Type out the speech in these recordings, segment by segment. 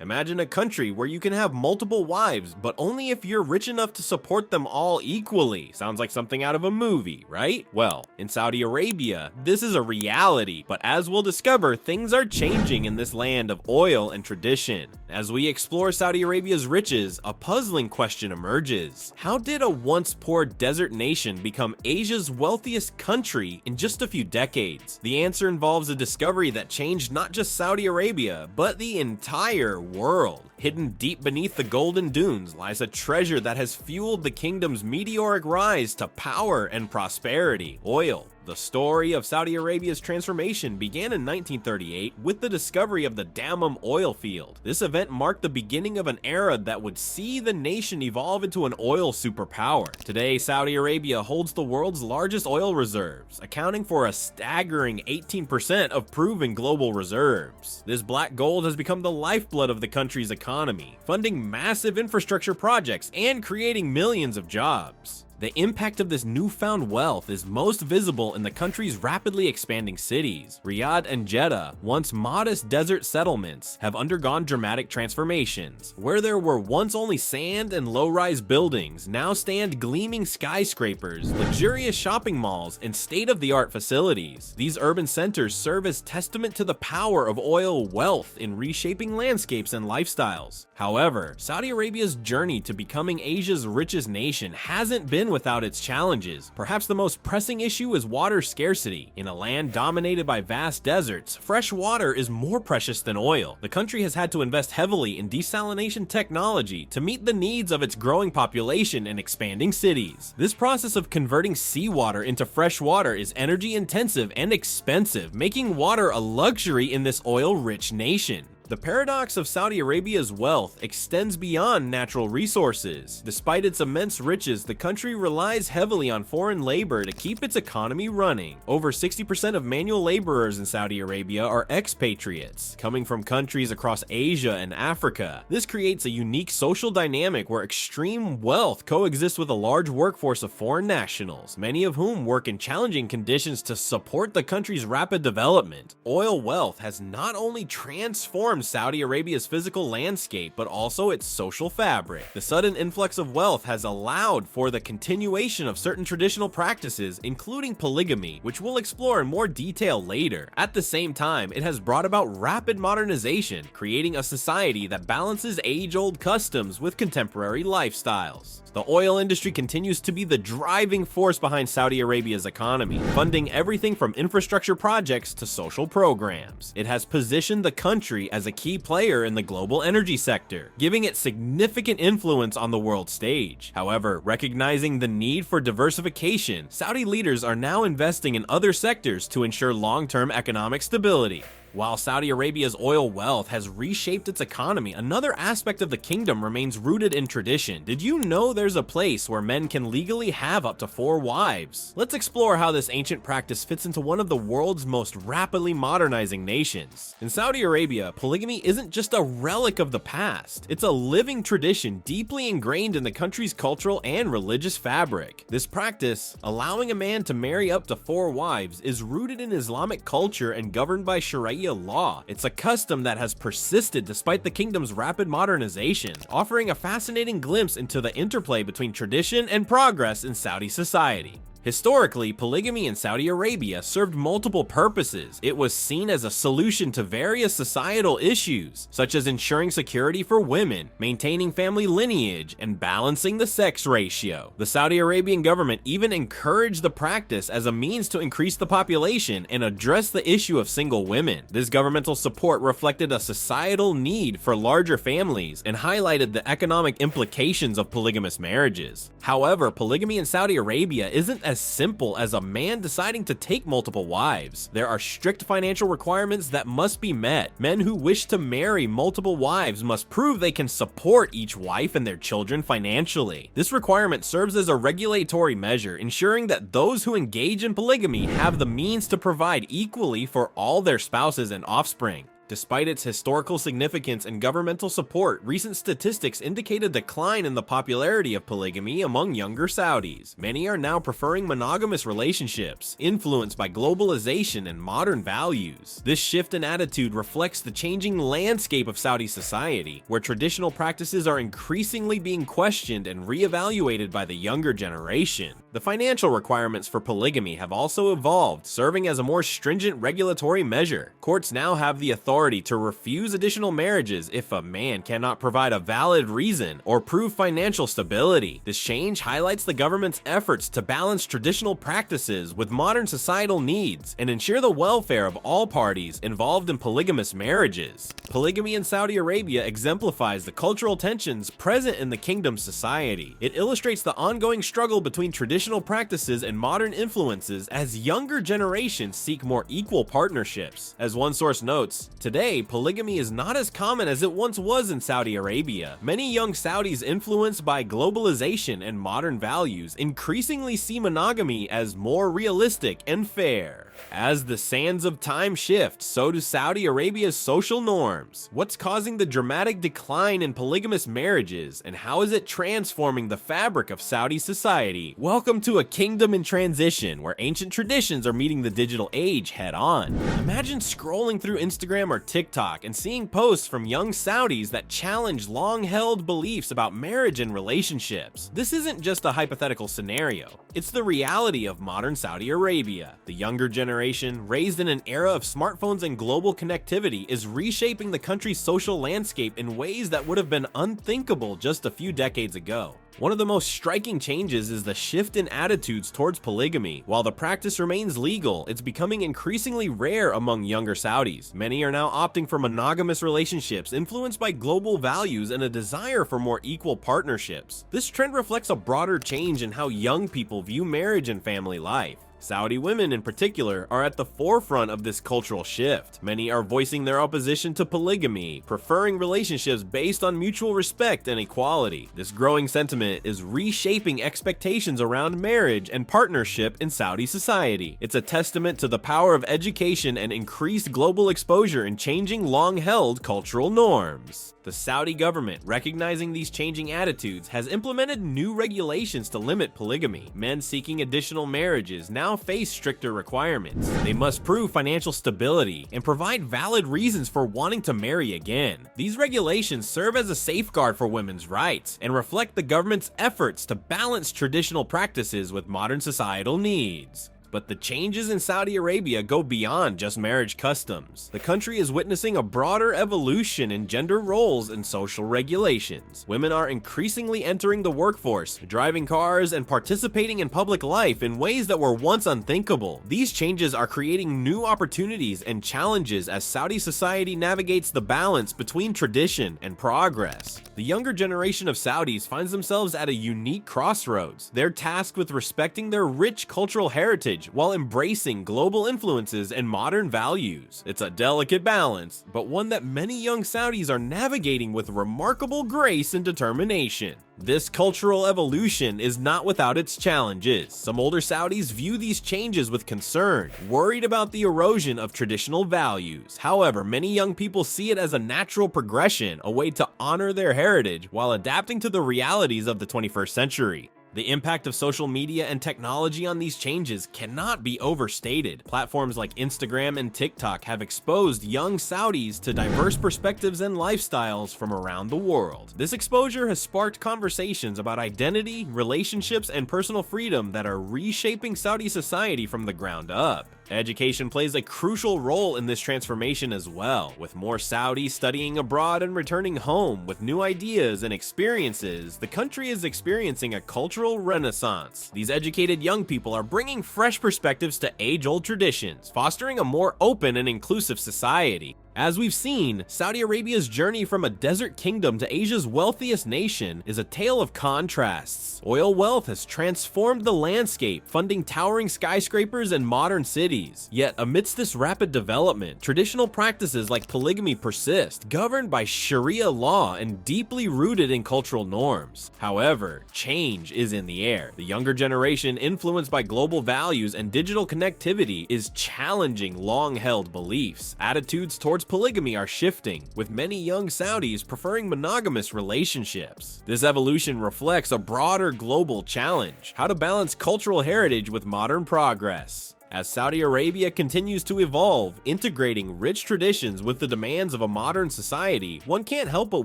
Imagine a country where you can have multiple wives, but only if you're rich enough to support them all equally. Sounds like something out of a movie, right? Well, in Saudi Arabia, this is a reality, but as we'll discover, things are changing in this land of oil and tradition. As we explore Saudi Arabia's riches, a puzzling question emerges. How did a once poor desert nation become Asia's wealthiest country in just a few decades? The answer involves a discovery that changed not just Saudi Arabia, but the entire world. Hidden deep beneath the golden dunes lies a treasure that has fueled the kingdom's meteoric rise to power and prosperity: oil. The story of Saudi Arabia's transformation began in 1938 with the discovery of the Dammam oil field. This event marked the beginning of an era that would see the nation evolve into an oil superpower. Today, Saudi Arabia holds the world's largest oil reserves, accounting for a staggering 18% of proven global reserves. This black gold has become the lifeblood of the country's economy, funding massive infrastructure projects and creating millions of jobs. The impact of this newfound wealth is most visible in the country's rapidly expanding cities. Riyadh and Jeddah, once modest desert settlements, have undergone dramatic transformations. Where there were once only sand and low-rise buildings, now stand gleaming skyscrapers, luxurious shopping malls, and state-of-the-art facilities. These urban centers serve as testament to the power of oil wealth in reshaping landscapes and lifestyles. However, Saudi Arabia's journey to becoming Asia's richest nation hasn't been without its challenges. Perhaps the most pressing issue is water scarcity. In a land dominated by vast deserts, fresh water is more precious than oil. The country has had to invest heavily in desalination technology to meet the needs of its growing population and expanding cities. This process of converting seawater into fresh water is energy intensive and expensive, making water a luxury in this oil-rich nation. The paradox of Saudi Arabia's wealth extends beyond natural resources. Despite its immense riches, the country relies heavily on foreign labor to keep its economy running. Over 60% of manual laborers in Saudi Arabia are expatriates, coming from countries across Asia and Africa. This creates a unique social dynamic where extreme wealth coexists with a large workforce of foreign nationals, many of whom work in challenging conditions to support the country's rapid development. Oil wealth has not only transformed Saudi Arabia's physical landscape, but also its social fabric. The sudden influx of wealth has allowed for the continuation of certain traditional practices, including polygamy, which we'll explore in more detail later. At the same time, it has brought about rapid modernization, creating a society that balances age-old customs with contemporary lifestyles. The oil industry continues to be the driving force behind Saudi Arabia's economy, funding everything from infrastructure projects to social programs. It has positioned the country as a key player in the global energy sector, giving it significant influence on the world stage. However, recognizing the need for diversification, Saudi leaders are now investing in other sectors to ensure long-term economic stability. While Saudi Arabia's oil wealth has reshaped its economy, another aspect of the kingdom remains rooted in tradition. Did you know there's a place where men can legally have up to 4 wives? Let's explore how this ancient practice fits into one of the world's most rapidly modernizing nations. In Saudi Arabia, polygamy isn't just a relic of the past. It's a living tradition deeply ingrained in the country's cultural and religious fabric. This practice, allowing a man to marry up to 4 wives, is rooted in Islamic culture and governed by Sharia law. It's a custom that has persisted despite the kingdom's rapid modernization, offering a fascinating glimpse into the interplay between tradition and progress in Saudi society. Historically, polygamy in Saudi Arabia served multiple purposes. It was seen as a solution to various societal issues, such as ensuring security for women, maintaining family lineage, and balancing the sex ratio. The Saudi Arabian government even encouraged the practice as a means to increase the population and address the issue of single women. This governmental support reflected a societal need for larger families and highlighted the economic implications of polygamous marriages. However, polygamy in Saudi Arabia isn't as simple as a man deciding to take multiple wives. There are strict financial requirements that must be met. Men who wish to marry multiple wives must prove they can support each wife and their children financially. This requirement serves as a regulatory measure, ensuring that those who engage in polygamy have the means to provide equally for all their spouses and offspring. Despite its historical significance and governmental support, recent statistics indicate a decline in the popularity of polygamy among younger Saudis. Many are now preferring monogamous relationships, influenced by globalization and modern values. This shift in attitude reflects the changing landscape of Saudi society, where traditional practices are increasingly being questioned and reevaluated by the younger generation. The financial requirements for polygamy have also evolved, serving as a more stringent regulatory measure. Courts now have the authority to refuse additional marriages if a man cannot provide a valid reason or prove financial stability. This change highlights the government's efforts to balance traditional practices with modern societal needs and ensure the welfare of all parties involved in polygamous marriages. Polygamy in Saudi Arabia exemplifies the cultural tensions present in the kingdom's society. It illustrates the ongoing struggle between traditional practices and modern influences as younger generations seek more equal partnerships. As one source notes, today, polygamy is not as common as it once was in Saudi Arabia. Many young Saudis influenced by globalization and modern values increasingly see monogamy as more realistic and fair. As the sands of time shift, so do Saudi Arabia's social norms. What's causing the dramatic decline in polygamous marriages, and how is it transforming the fabric of Saudi society? Welcome to a kingdom in transition, where ancient traditions are meeting the digital age head-on. Imagine scrolling through Instagram or TikTok and seeing posts from young Saudis that challenge long-held beliefs about marriage and relationships. This isn't just a hypothetical scenario. It's the reality of modern Saudi Arabia. The younger generation, raised in an era of smartphones and global connectivity, is reshaping the country's social landscape in ways that would have been unthinkable just a few decades ago. One of the most striking changes is the shift in attitudes towards polygamy. While the practice remains legal, it's becoming increasingly rare among younger Saudis. Many are now opting for monogamous relationships influenced by global values and a desire for more equal partnerships. This trend reflects a broader change in how young people view marriage and family life. Saudi women in particular are at the forefront of this cultural shift. Many are voicing their opposition to polygamy, preferring relationships based on mutual respect and equality. This growing sentiment is reshaping expectations around marriage and partnership in Saudi society. It's a testament to the power of education and increased global exposure in changing long-held cultural norms. The Saudi government, recognizing these changing attitudes, has implemented new regulations to limit polygamy. Men seeking additional marriages now face stricter requirements. They must prove financial stability and provide valid reasons for wanting to marry again. These regulations serve as a safeguard for women's rights and reflect the government's efforts to balance traditional practices with modern societal needs. But the changes in Saudi Arabia go beyond just marriage customs. The country is witnessing a broader evolution in gender roles and social regulations. Women are increasingly entering the workforce, driving cars, and participating in public life in ways that were once unthinkable. These changes are creating new opportunities and challenges as Saudi society navigates the balance between tradition and progress. The younger generation of Saudis finds themselves at a unique crossroads. They're tasked with respecting their rich cultural heritage while embracing global influences and modern values. It's a delicate balance, but one that many young Saudis are navigating with remarkable grace and determination. This cultural evolution is not without its challenges. Some older Saudis view these changes with concern, worried about the erosion of traditional values. However, many young people see it as a natural progression, a way to honor their heritage while adapting to the realities of the 21st century. The impact of social media and technology on these changes cannot be overstated. Platforms like Instagram and TikTok have exposed young Saudis to diverse perspectives and lifestyles from around the world. This exposure has sparked conversations about identity, relationships, and personal freedom that are reshaping Saudi society from the ground up. Education plays a crucial role in this transformation as well, with more Saudis studying abroad and returning home with new ideas and experiences. The country is experiencing a cultural renaissance. These educated young people are bringing fresh perspectives to age-old traditions, fostering a more open and inclusive society. As we've seen, Saudi Arabia's journey from a desert kingdom to Asia's wealthiest nation is a tale of contrasts. Oil wealth has transformed the landscape, funding towering skyscrapers and modern cities. Yet, amidst this rapid development, traditional practices like polygamy persist, governed by Sharia law and deeply rooted in cultural norms. However, change is in the air. The younger generation, influenced by global values and digital connectivity, is challenging long-held beliefs. Attitudes towards towards polygamy are shifting, with many young Saudis preferring monogamous relationships. This evolution reflects a broader global challenge: how to balance cultural heritage with modern progress. As Saudi Arabia continues to evolve, integrating rich traditions with the demands of a modern society, one can't help but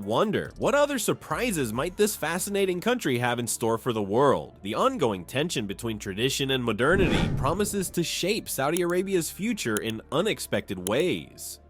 wonder, what other surprises might this fascinating country have in store for the world? The ongoing tension between tradition and modernity promises to shape Saudi Arabia's future in unexpected ways.